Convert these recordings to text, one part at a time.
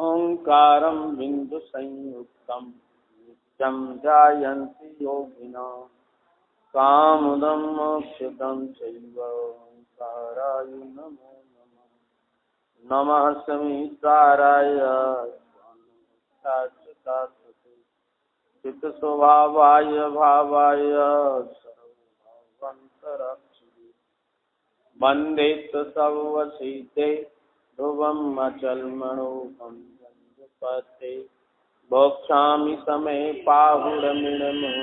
ओंकारं बिंदु संयुक्तं नित्यं ध्यायन्ति योगिनः कामदं मोक्षदं चैव ओंकाराय नमो नमः। नमः समीकाराय चित स्वभावाय भावाय सर्वभवन्तरक्षिणे वन्दे सर्वसीते ध्रुवं अचलमणोहं जन्दुपते भोक्षामि समे पाहुरमिणमो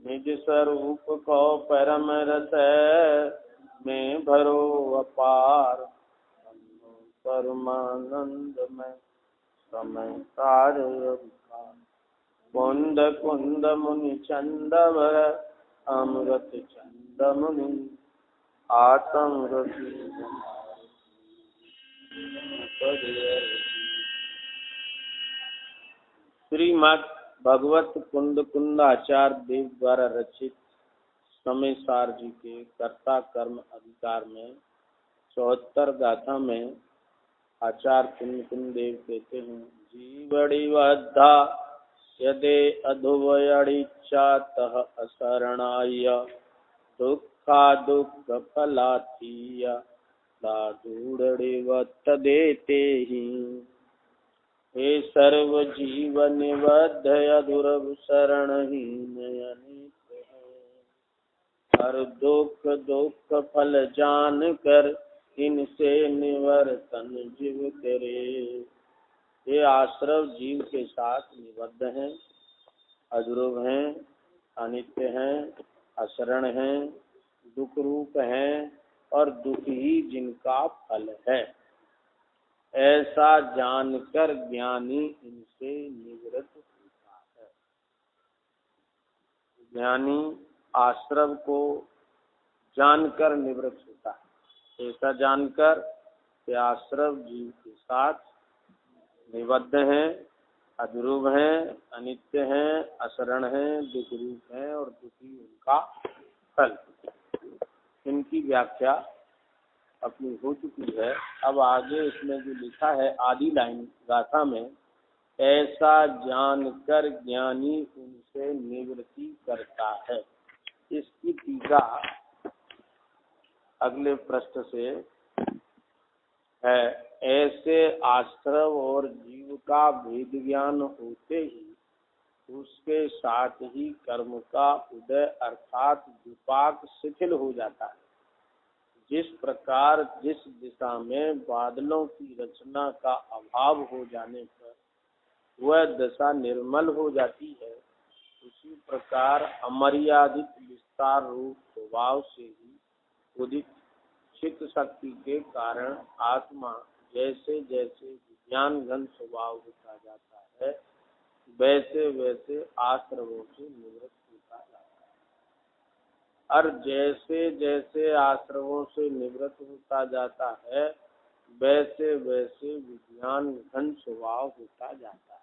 निज स्वरूप को परम रस में भरो अपार परमानंद में समय कार्य कुंद कुंद मुनि चंदवर अमृत चंद मुनि आत्म रति श्रीमद् भगवत कुंद कुंदाचार्य देव द्वारा रचित समय सार जी के कर्ता कर्म अधिकार में 74 गाथा में आचार्य कुंद कुंद देव कहते हैं जीवड़ी वधा यदे अधुवयड़िच्चा तह असरणाय दुखा दुख फलातीय दादूड़िव तदेते ही हे सर्व जीव निबद्ध अधुरव शरण ही नयनित है हर दुख दुख फल जान कर इनसे निवर्तन जीव करे। ये आश्रव जीव के साथ निबद्ध हैं, अध्रुव हैं, अनित्य हैं, अशरण हैं, दुख रूप हैं और दुख ही जिनका फल है। ऐसा जानकर ज्ञानी इनसे निवृत्त होता है। ज्ञानी आश्रव को जानकर निवृत्त होता है। ऐसा जानकर कि आश्रव जीव के साथ निबद्ध हैं, अध्रुव हैं, अनित्य हैं, अशरण हैं, दुख रूप हैं और दुखी उनका फल। इनकी व्याख्या अपनी हो चुकी है। अब आगे इसमें जो लिखा है आदि लाइन गाथा में ऐसा जानकर ज्ञानी उनसे निवृत्ति करता है। इसकी टीका अगले पृष्ठ से है। ऐसे आश्रव और जीव का भेद ज्ञान होते ही उसके साथ ही कर्म का उदय अर्थात विपाक शिथिल हो जाता है। जिस प्रकार जिस दिशा में बादलों की रचना का अभाव हो जाने पर वह दशा निर्मल हो जाती है, उसी प्रकार अमर्यादित विस्तार रूप स्वभाव से ही उदित चित्त शक्ति के कारण आत्मा जैसे जैसे विज्ञान घन स्वभाव होता जाता है वैसे वैसे आश्रवों से निवृत्त होता जाता है। और जैसे जैसे आश्रवों से निवृत्त होता जाता है वैसे वैसे विज्ञान घन स्वभाव होता जाता है।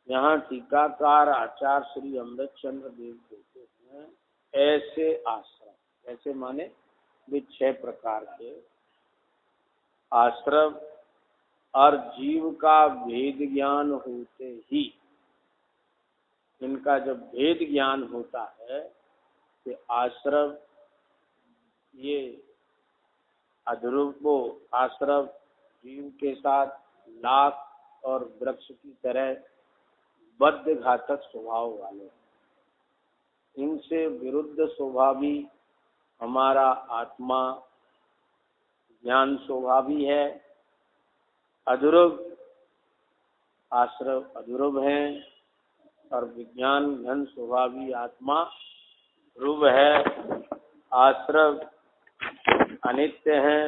यहाँ टीकाकार आचार्य श्री अमृतचंद्र देव कहते हैं ऐसे आश्रव, ऐसे माने वे 6 प्रकार के आश्रव और जीव का भेद ज्ञान होते ही, इनका जब भेद ज्ञान होता है कि आश्रव ये अध्रुव को आश्रव जीव के साथ लाख और वृक्ष की तरह बद्ध घातक स्वभाव वाले, इनसे विरुद्ध स्वभावी हमारा आत्मा ज्ञान स्वभावी है। अध्रुव आश्रव अध्रुव हैं और विज्ञान घन स्वभावी आत्मा ध्रुव है। आश्रव अनित्य है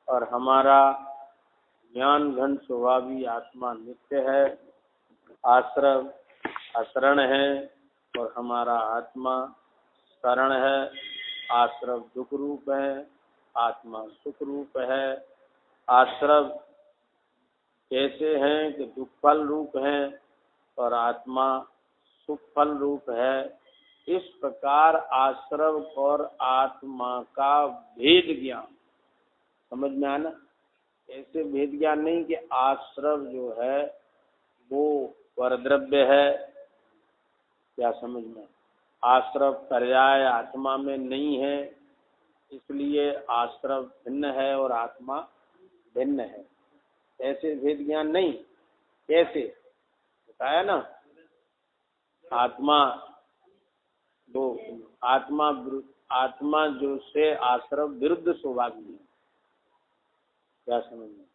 और हमारा ज्ञान घन स्वभावी आत्मा नित्य है। आश्रव अशरण है और हमारा आत्मा शरण है। आश्रव दुख रूप है, आत्मा सुख रूप है। आश्रव कैसे हैं कि दुख फल रूप हैं और आत्मा सुख फल रूप है। इस प्रकार आश्रव और आत्मा का भेद ज्ञान समझ में आना। ऐसे भेद ज्ञान नहीं कि आश्रव जो है वो परद्रव्य है, क्या समझ में, आश्रव पर्याय आत्मा में नहीं है, इसलिए आश्रव भिन्न है और आत्मा भिन्न है, ऐसे भेद ज्ञान नहीं। कैसे बताया ना, आत्मा दो, आत्मा जो से आश्रव विरुद्ध स्वभाव है, क्या समझ में,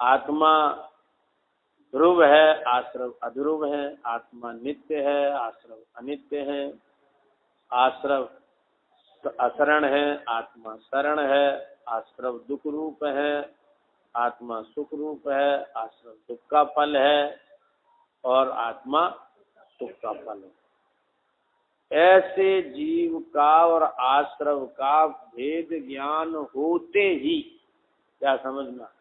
आत्मा ध्रुव है, आश्रव अध्रुव है, आत्मा नित्य है, आश्रव अनित्य है, आश्रव अशरण है, आत्मा शरण है, आश्रव दुख रूप है, आत्मा सुख रूप है, आश्रव दुख का फल है और आत्मा सुख का फल है। ऐसे जीव का और आश्रव का भेद ज्ञान होते ही, क्या समझना,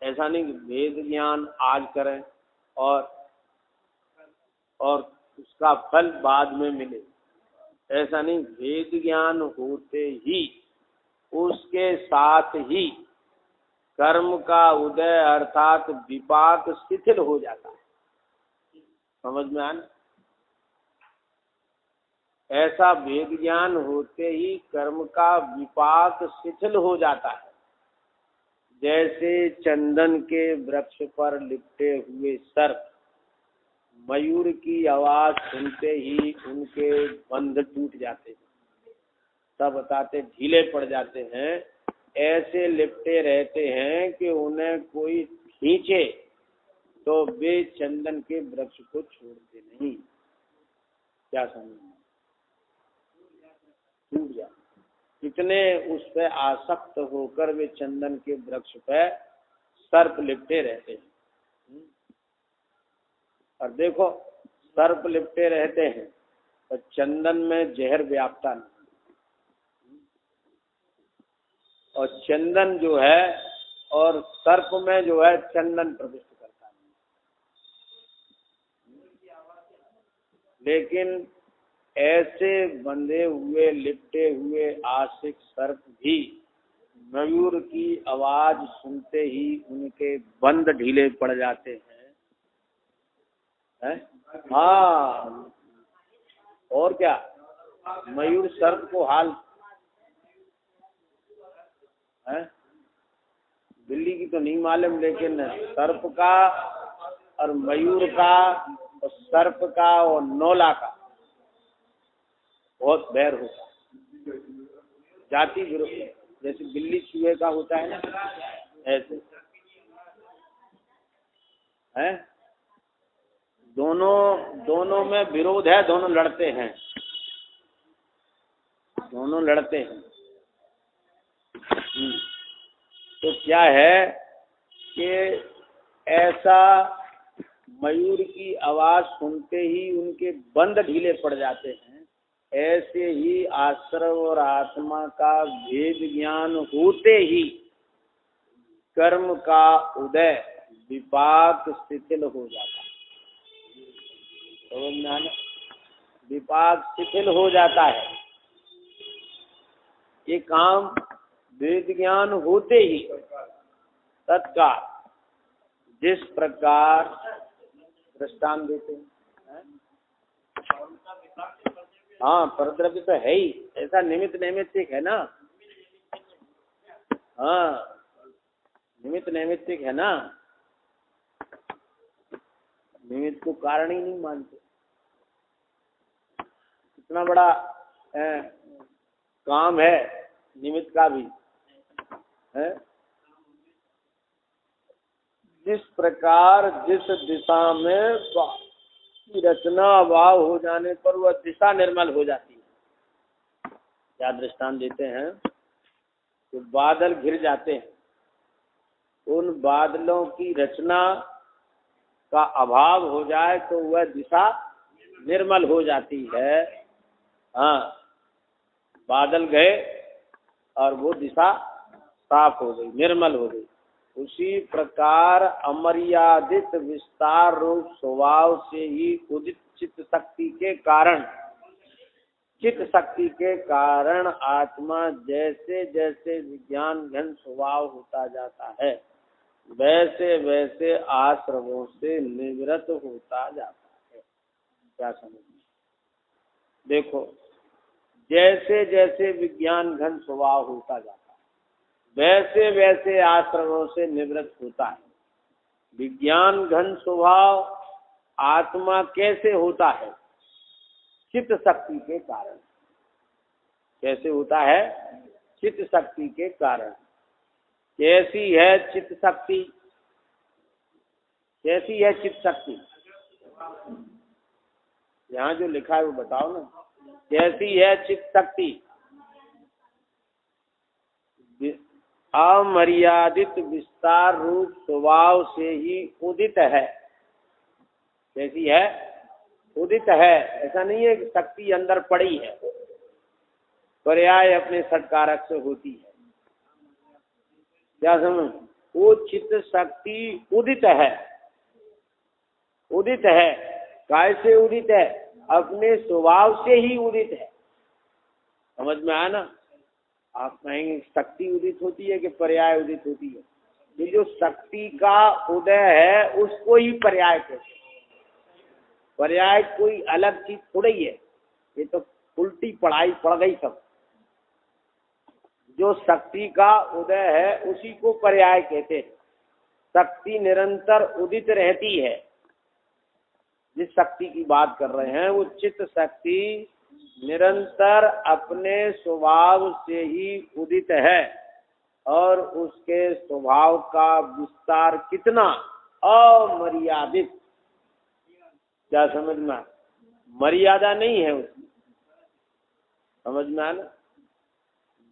ऐसा नहीं कि भेद ज्ञान आज करें और उसका फल बाद में मिले, ऐसा नहीं। भेद ज्ञान होते ही उसके साथ ही कर्म का उदय अर्थात विपाक शिथिल हो जाता है, समझ में आना। ऐसा भेद ज्ञान होते ही कर्म का विपाक शिथिल हो जाता है। जैसे चंदन के वृक्ष पर लिपटे हुए सर्प मयूर की आवाज सुनते ही उनके बंध टूट जाते हैं, सब बताते ढीले पड़ जाते हैं, ऐसे लिपटे रहते हैं कि उन्हें कोई खींचे तो वे चंदन के वृक्ष को छोड़ते नहीं, क्या समझ, टूट जाते, इतने उस पे आसक्त होकर वे चंदन के वृक्ष पे सर्प लिपटे रहते हैं। और देखो सर्प लिपटे रहते हैं तो चंदन में जहर व्यापता नहीं, और चंदन जो है और सर्प में जो है चंदन प्रविष्ट करता नहीं। लेकिन ऐसे बंधे हुए लिपटे हुए आशिक सर्प भी मयूर की आवाज सुनते ही उनके बंध ढीले पड़ जाते हैं। हाँ, और क्या, मयूर सर्प को हाल है, बिल्ली की तो नहीं मालूम, लेकिन सर्प का और मयूर का और सर्प का और नौला का बहुत बैर होता है, जाति विरोध, जैसे बिल्ली चूहे का होता है ना, ऐसे है। दोनों में विरोध है, दोनों लड़ते हैं, दोनों लड़ते हैं। तो क्या है कि ऐसा मयूर की आवाज सुनते ही उनके बंध ढीले पड़ जाते हैं, ऐसे ही आश्रव और आत्मा का भेद ज्ञान होते ही कर्म का उदय विपाक शिथिल हो जाता है, विपाक शिथिल हो जाता है। ये काम वेद ज्ञान होते ही तत्काल, जिस प्रकार दृष्टांत देते हैं, हाँ परद्रव्य तो है ही, ऐसा निमित्त नैमित्तिक है ना, हाँ निमित्त नैमित्तिक है ना, निमित्त को कारण ही नहीं मानते। इतना बड़ा काम है निमित्त का भी है। जिस प्रकार जिस दिशा में की रचना अभाव हो जाने पर वह दिशा निर्मल हो जाती है। क्या दृष्टांत देते हैं कि बादल घिर जाते हैं, उन बादलों की रचना का अभाव हो जाए तो वह दिशा निर्मल हो जाती है। हाँ, बादल गए और वो दिशा साफ हो गई, निर्मल हो गई। उसी प्रकार अमर्यादित विस्तार रूप स्वभाव से ही उदित चित्त शक्ति के कारण चित्त शक्ति के कारण आत्मा जैसे जैसे विज्ञान घन स्वभाव होता जाता है, वैसे वैसे आश्रमों से निवृत्त होता जाता है। क्या समझ? देखो, जैसे जैसे विज्ञान घन स्वभाव होता जाता है, वैसे वैसे आश्रमों से निवृत्त होता है। विज्ञान घन स्वभाव आत्मा कैसे होता है? चित्त शक्ति के कारण। कैसे होता है? चित्त शक्ति के कारण। कैसी है चित्त शक्ति? कैसी है चित्त शक्ति? यहाँ जो लिखा है वो बताओ ना, कैसी है चित्त शक्ति? अमर्यादित विस्तार रूप स्वभाव से ही उदित है। कैसी है? उदित है। ऐसा नहीं है कि शक्ति अंदर पड़ी है, पर्याय अपने षटकारक से होती है। क्या समझ? वो चित्त शक्ति उदित है। उदित है। कैसे उदित है? अपने स्वभाव से ही उदित है। समझ में आया ना? आप कहेंगे शक्ति उदित होती है कि पर्याय उदित होती है? ये जो शक्ति का उदय है उसको ही पर्याय कहते हैं। पर्याय कोई अलग चीज थोड़ी है, ये तो उल्टी पढ़ाई पड़ गई सब। जो शक्ति का उदय है उसी को पर्याय कहते हैं। शक्ति निरंतर उदित रहती है। जिस शक्ति की बात कर रहे हैं वो चित्त शक्ति निरंतर अपने स्वभाव से ही उदित है, और उसके स्वभाव का विस्तार कितना? अमर्यादित। क्या समझ में? मर्यादा नहीं है उसकी। समझ में आया ना?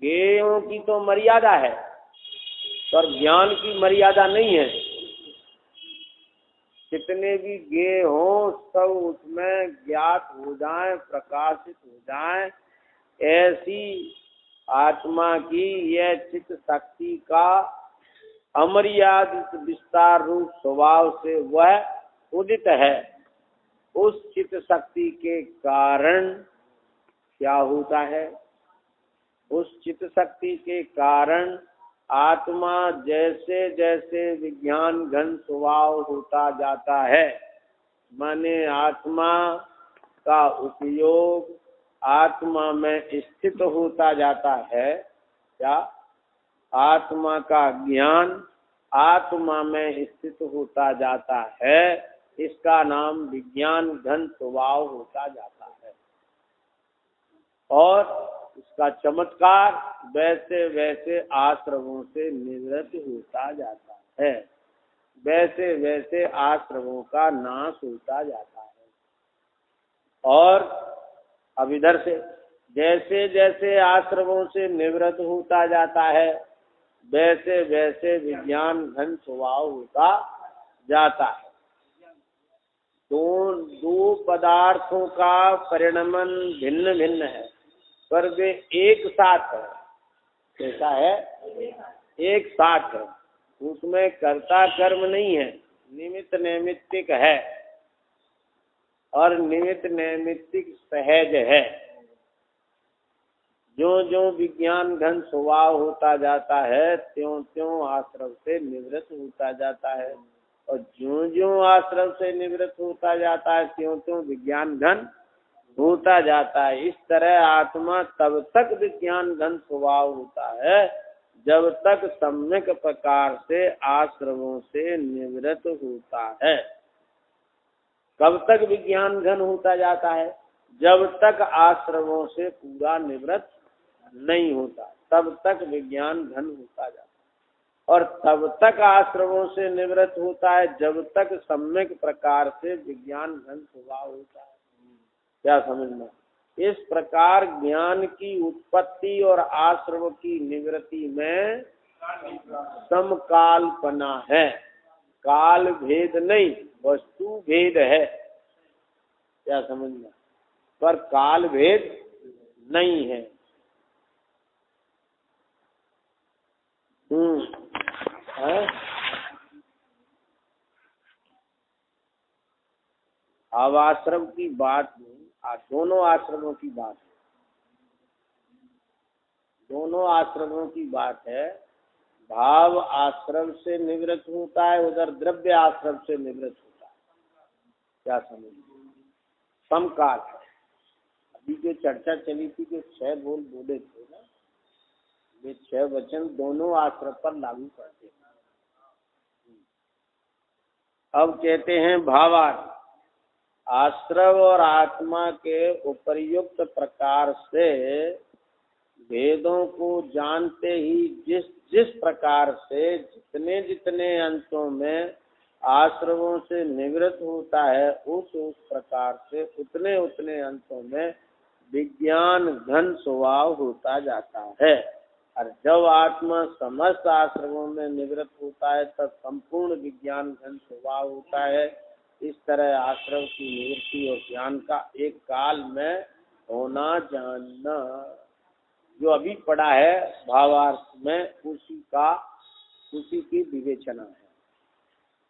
ज्ञेयों की तो मर्यादा है, पर ज्ञान की मर्यादा नहीं है। कितने भी ज्ञेय हो सब उसमें ज्ञात हो जाएं, प्रकाशित हो जाएं, ऐसी आत्मा की यह चित्त शक्ति का अमर्यादित विस्तार रूप स्वभाव से वह उदित है। उस चित्त शक्ति के कारण क्या होता है? उस चित्त शक्ति के कारण आत्मा जैसे जैसे विज्ञान घन स्वभाव होता जाता है, माने आत्मा का उपयोग आत्मा में स्थित होता जाता है, क्या? आत्मा का ज्ञान आत्मा में स्थित होता जाता है, इसका नाम विज्ञान घन स्वभाव होता जाता है। और उसका चमत्कार वैसे वैसे आश्रमों से निवृत्त होता जाता है, वैसे वैसे आश्रमों का नाश होता जाता है। और अब इधर से जैसे जैसे आश्रमों से निवृत्त होता जाता है, वैसे वैसे विज्ञान घन स्वभाव होता जाता है। दो पदार्थों का परिणमन भिन्न भिन्न है, पर वे एक साथ है। कैसा है? एक साथ है। उसमें कर्ता कर्म नहीं है, निमित्त नैमित्तिक है, और निमित्त नैमित्तिक सहज है। जो जो विज्ञान घन स्वभाव होता जाता है, त्यों त्यों आश्रम से निवृत्त होता जाता है, और ज्यों ज्यों आश्रम से निवृत्त होता जाता है, त्यों त्यों विज्ञान घन होता जाता है। इस तरह आत्मा तब तक विज्ञान घन स्वभाव होता है जब तक सम्यक प्रकार से आश्रमों से निवृत्त होता है। कब तक विज्ञान घन होता जाता है? जब तक आश्रमों से पूरा निवृत्त नहीं होता, तब तक विज्ञान घन होता जाता है। और तब तक आश्रमों से निवृत्त होता है जब तक सम्यक प्रकार से विज्ञान घन स्वभाव होता है। क्या समझना? इस प्रकार ज्ञान की उत्पत्ति और आश्रम की निवृत्ति में समकालपना है, काल भेद नहीं, वस्तु भेद है। क्या समझना? पर काल भेद नहीं है। है? अब आश्रम की बात नहीं, दोनों आश्रमों की बात है। दोनों आश्रमों की बात है। भाव आश्रम से निवृत्त होता है, उधर द्रव्य आश्रम से निवृत्त होता है। क्या समझ? समकाल है। अभी जो चर्चा चली थी जो 6 बोल बोले थे ना, ये 6 वचन दोनों आश्रम पर लागू करते हैं। अब कहते हैं भावार्थ, आश्रव और आत्मा के उपर्युक्त प्रकार से भेदों को जानते ही जिस जिस प्रकार से जितने जितने अंशों में आश्रवों से निवृत्त होता है, उस प्रकार से उतने उतने अंशों में विज्ञान घन स्वभाव होता जाता है। और जब आत्मा समस्त आश्रमों में निवृत्त होता है तब संपूर्ण विज्ञान घन स्वभाव होता है। इस तरह आश्रम की निवृत्ति और ज्ञान का एक काल में होना जानना जो अभी पढ़ा है भावार्थ में, उसी की विवेचना है।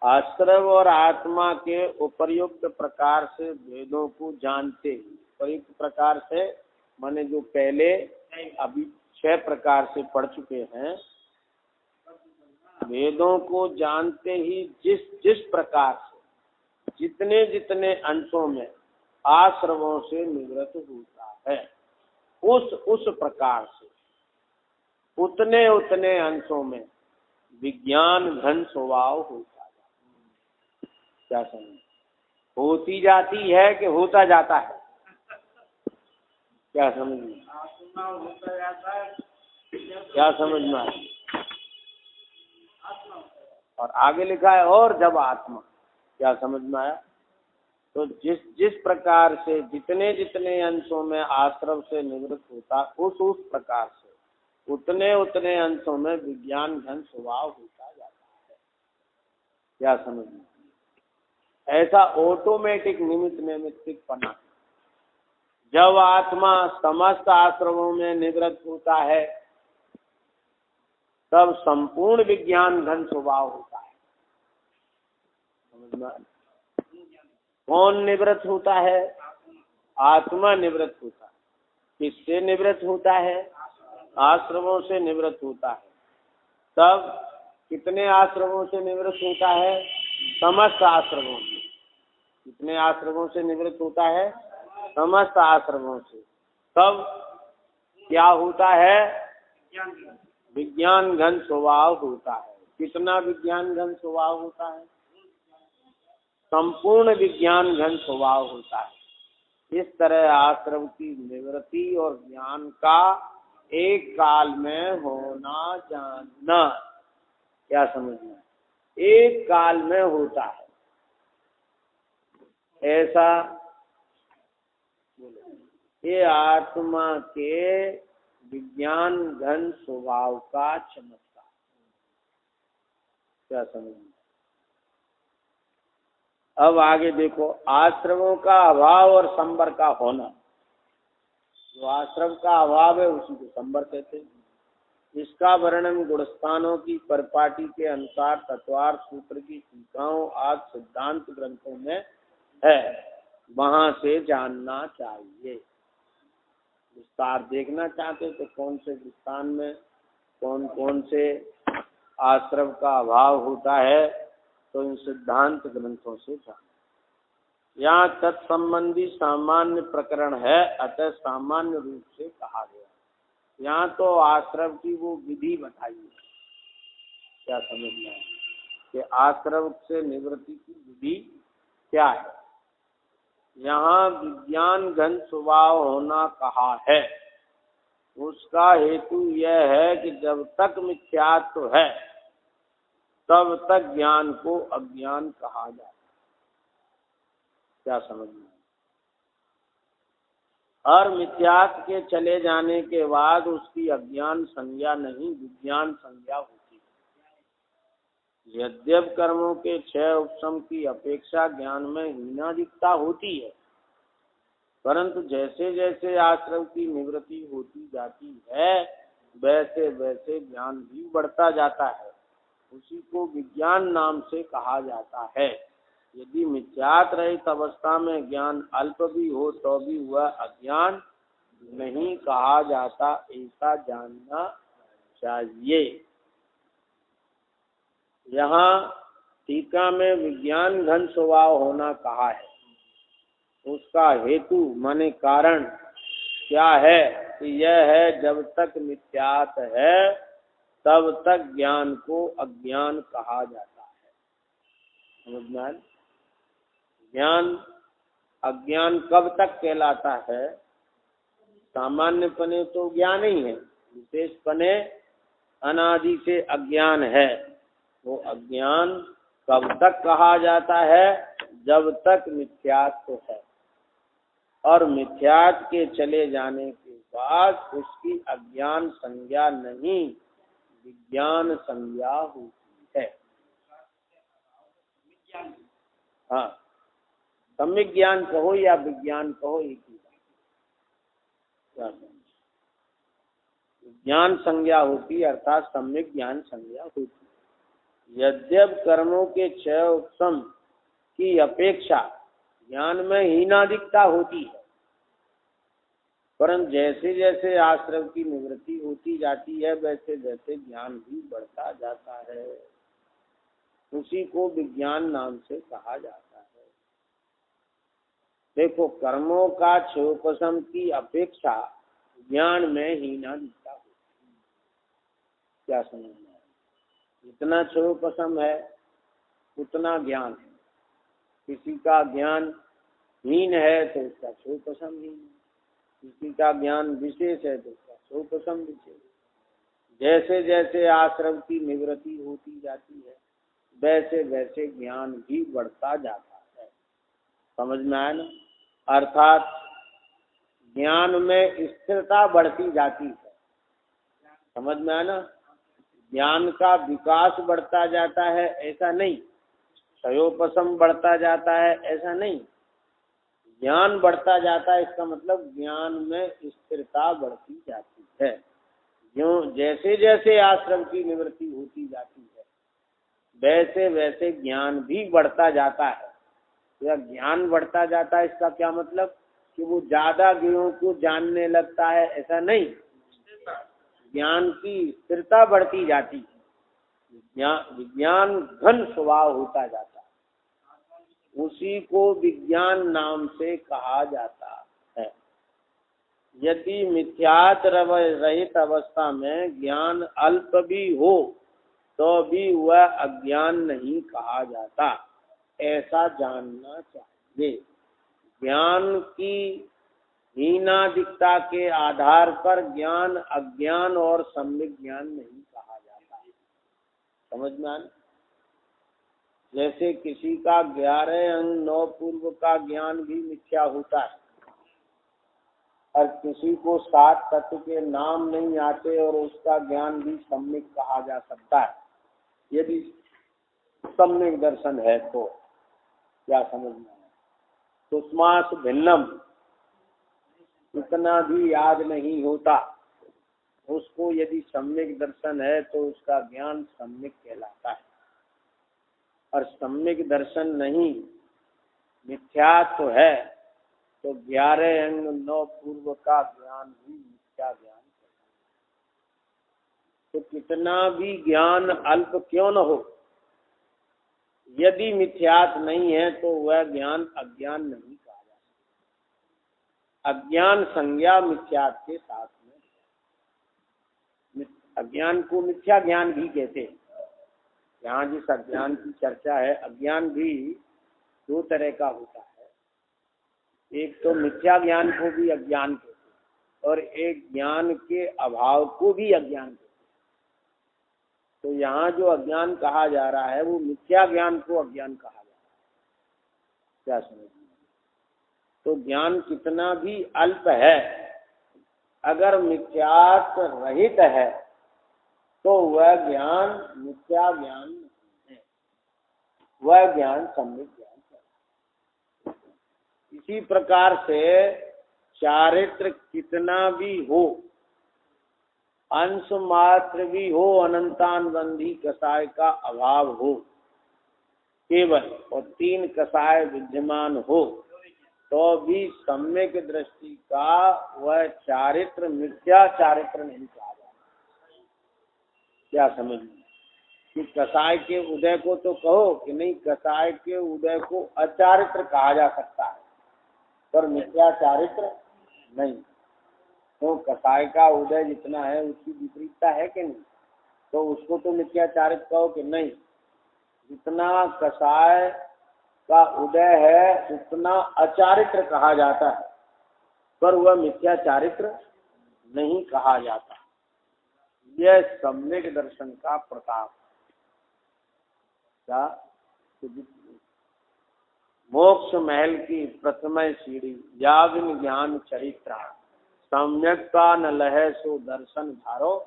आश्रम और आत्मा के उपर्युक्त प्रकार से भेदों को जानते ही, उपर्युक्त प्रकार से माने जो पहले अभी 6 प्रकार से पढ़ चुके हैं, भेदों को जानते ही जिस जिस प्रकार से जितने जितने अंशों में आश्रमों से निवृत्त होता है, उस प्रकार से उतने उतने अंशों में विज्ञान घन स्वभाव होता है। क्या समझ? होती जाती है कि होता जाता है? क्या समझ में? क्या समझ में आया? और आगे लिखा है और जब आत्मा। क्या समझ में आया? तो जिस जिस प्रकार से जितने जितने अंशों में आश्रम से निवृत्त होता, उस प्रकार से उतने उतने अंशों में विज्ञान घन स्वभाव होता जाता है। क्या समझ में? ऐसा ऑटोमेटिक निमित्त नैमित्तिक पना। जब आत्मा समस्त आश्रमों में निवृत्त होता है तब संपूर्ण विज्ञान घन स्वभाव होता है। समझ में? कौन निवृत्त होता है? आत्मा निवृत्त होता है। किससे निवृत्त होता है? आश्रमों से निवृत्त होता है। तब कितने आश्रमों से निवृत्त होता है? समस्त आश्रमों से। कितने आश्रमों से निवृत्त होता है? समस्त आश्रमों से। तब क्या होता है? विज्ञान घन स्वभाव होता है। कितना विज्ञान घन स्वभाव होता है? संपूर्ण विज्ञान घन स्वभाव होता है। इस तरह आश्रम की निवृत्ति और ज्ञान का एक काल में होना जानना। क्या समझना? एक काल में होता है। ऐसा ये आत्मा के विज्ञान घन स्वभाव का चमत्कार। क्या समझना? अब आगे देखो, आश्रमों का अभाव और संबर का होना। जो आश्रम का अभाव है उसी को संबर कहते हैं। इसका वर्णन गुणस्थानों की परिपाटी के अनुसार तत्वार्थ सूत्र की टीकाओं आदि सिद्धांत ग्रंथों में है, वहां से जानना चाहिए। विस्तार देखना चाहते तो कौन से विस्तार में कौन कौन से आश्रम का अभाव होता है तो इन सिद्धांत ग्रंथों से जान। यहाँ तत्संबंधी सामान्य प्रकरण है, अतः सामान्य रूप से कहा गया। यहाँ तो आश्रम की वो विधि बताई है। क्या समझना है कि आश्रम से निवृत्ति की विधि क्या है? यहाँ विज्ञान घन स्वभाव होना कहा है। उसका हेतु यह है कि जब तक मिथ्यात्व है तब तक ज्ञान को अज्ञान कहा जाता है। क्या समझना? और मिथ्यात्व के चले जाने के बाद उसकी अज्ञान संज्ञा नहीं विज्ञान संज्ञा होती है। यद्यप कर्मों के 6 उपशम की अपेक्षा ज्ञान में हीनाधिकता होती है, परंतु जैसे जैसे आश्रम की निवृत्ति होती जाती है वैसे वैसे ज्ञान भी बढ़ता जाता है। उसी को विज्ञान नाम से कहा जाता है। यदि मिथ्यात्व रहित अवस्था में ज्ञान अल्प भी हो तो भी वह अज्ञान नहीं कहा जाता, ऐसा जानना चाहिए। यहाँ टीका में विज्ञान घन स्वभाव होना कहा है, उसका हेतु माने कारण क्या है कि यह है जब तक मिथ्यात है तब तक ज्ञान को अज्ञान कहा जाता है। समझ में आया? ज्ञान अज्ञान कब तक कहलाता है? सामान्य पने तो ज्ञान ही है, विशेष पने अनादि से अज्ञान है। वो अज्ञान कब तक कहा जाता है? जब तक मिथ्यात्व है, और मिथ्यात्व के चले जाने के बाद उसकी अज्ञान संज्ञा नहीं, विज्ञान संज्ञा होती है। हाँ, सम्यक ज्ञान कहो या विज्ञान कहो, एक ही बात। ज्ञान संज्ञा होती अर्थात सम्यक ज्ञान संज्ञा होती। यद्यप कर्मों के क्षय उपशम की अपेक्षा ज्ञान में हीनाधिकता होती है, परंतु जैसे जैसे आश्रम की निवृत्ति होती जाती है वैसे वैसे ज्ञान भी बढ़ता जाता है। उसी को विज्ञान नाम से कहा जाता है। देखो, कर्मों का क्षयोपशम की अपेक्षा ज्ञान में हीनाधिकता होती है। क्या समझ में आया? जितना क्षयोपशम है उतना ज्ञान है। किसी का ज्ञान हीन है तो उसका क्षयोपशम हीन है, किसी का ज्ञान विशेष है तो उसका क्षयोपशम विशेष। जैसे जैसे आश्रम की निवृत्ति होती जाती है वैसे वैसे ज्ञान भी बढ़ता जाता है। समझ में आया ना? अर्थात ज्ञान में स्थिरता बढ़ती जाती है। समझ में आया ना? ज्ञान का विकास बढ़ता जाता है ऐसा नहीं, क्षयोपशम बढ़ता जाता है ऐसा नहीं, ज्ञान बढ़ता जाता है। इसका मतलब ज्ञान में स्थिरता बढ़ती जाती है। जो जैसे जैसे आश्रम की निवृत्ति होती जाती है वैसे वैसे ज्ञान भी बढ़ता जाता है। या ज्ञान बढ़ता जाता है इसका क्या मतलब कि वो ज्यादा गुणों को जानने लगता है ऐसा नहीं, ज्ञान की स्थिरता बढ़ती जाती है, विज्ञान घन स्वभाव होता जाता है। उसी को विज्ञान नाम से कहा जाता है। यदि मिथ्यात रहित अवस्था में ज्ञान अल्प भी हो तो भी वह अज्ञान नहीं कहा जाता, ऐसा जानना चाहिए। ज्ञान की हीनाधिकता के आधार पर ज्ञान अज्ञान और सम्यक ज्ञान नहीं कहा जाता। समझ में आना? जैसे किसी का 11 अंग 9 पूर्व का ज्ञान भी मिथ्या होता है, और किसी को 7 तत्व के नाम नहीं आते और उसका ज्ञान भी सम्यक कहा जा सकता है, यदि सम्यक दर्शन है तो। क्या समझ में आया? सुषमास भिन्नम, इतना भी याद नहीं होता, उसको यदि सम्यक दर्शन है तो उसका ज्ञान सम्यक कहलाता है। और सम्यक दर्शन नहीं, मिथ्या तो है, तो 11 अंग 9 पूर्व का ज्ञान भी मिथ्या ज्ञान कहलाता है। तो कितना भी ज्ञान अल्प क्यों न हो, यदि मिथ्यात नहीं है तो वह ज्ञान अज्ञान नहीं कहा जा सकता। अज्ञान संज्ञा मिथ्यात के साथ में, अज्ञान को मिथ्या ज्ञान भी कहते हैं। यहाँ जिस अज्ञान की चर्चा है, अज्ञान भी 2 तरह का होता है। एक तो मिथ्या ज्ञान को भी अज्ञान कहते हैं और एक ज्ञान के अभाव को भी अज्ञान कहते हैं। तो यहाँ जो अज्ञान कहा जा रहा है वो मिथ्या ज्ञान को अज्ञान कहा जा रहा है। क्या समझ? तो ज्ञान कितना भी अल्प है, अगर मिथ्यात्व रहित है तो वह ज्ञान मिथ्या ज्ञान नहीं है, वह ज्ञान सम्यक ज्ञान है। इसी प्रकार से चारित्र कितना भी हो, अंश मात्र भी हो, अनंतानुबंधी कसाय का अभाव हो केवल, और 3 कसाय विद्यमान हो, तो भी सम्यक दृष्टि का वह चारित्र मिथ्या चारित्र नहीं कहा जाता। क्या समझ में कि कसाय के उदय को तो कहो कि नहीं, कसाय के उदय को अचारित्र कहा जा सकता है पर मिथ्या चारित्र नहीं। तो कसाय का उदय जितना है उसकी विपरीतता है कि नहीं, तो उसको तो मिथ्या चारित्र कहो कि नहीं। जितना कसाय का उदय है उतना अचारित्र कहा जाता है पर वह मिथ्या चारित्र नहीं कहा जाता। यह सम्यक दर्शन का प्रताप। क्या? मोक्ष महल की प्रथम सीढ़ी या बिन ज्ञान चरित्रा, सम्यक का न लहे सो दर्शन धारो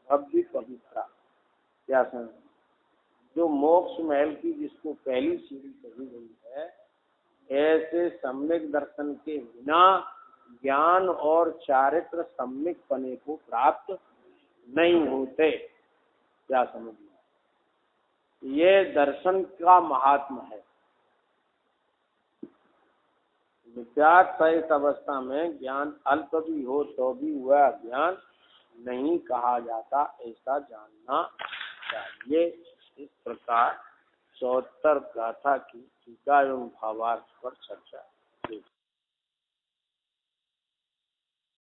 भव्य पवित्रा। क्या समझ? जो मोक्ष महल की जिसको पहली सीढ़ी कही गई है, ऐसे सम्यक दर्शन के बिना ज्ञान और चारित्र सम्यक पने को प्राप्त नहीं होते। क्या समझ? ये दर्शन का महात्मा है। मिथ्यात्व सहित अवस्था में ज्ञान अल्प भी हो तो भी वह ज्ञान नहीं कहा जाता, ऐसा जानना चाहिए। इस प्रकार 74 गाथा की टीका एवं भावार्थ पर चर्चा।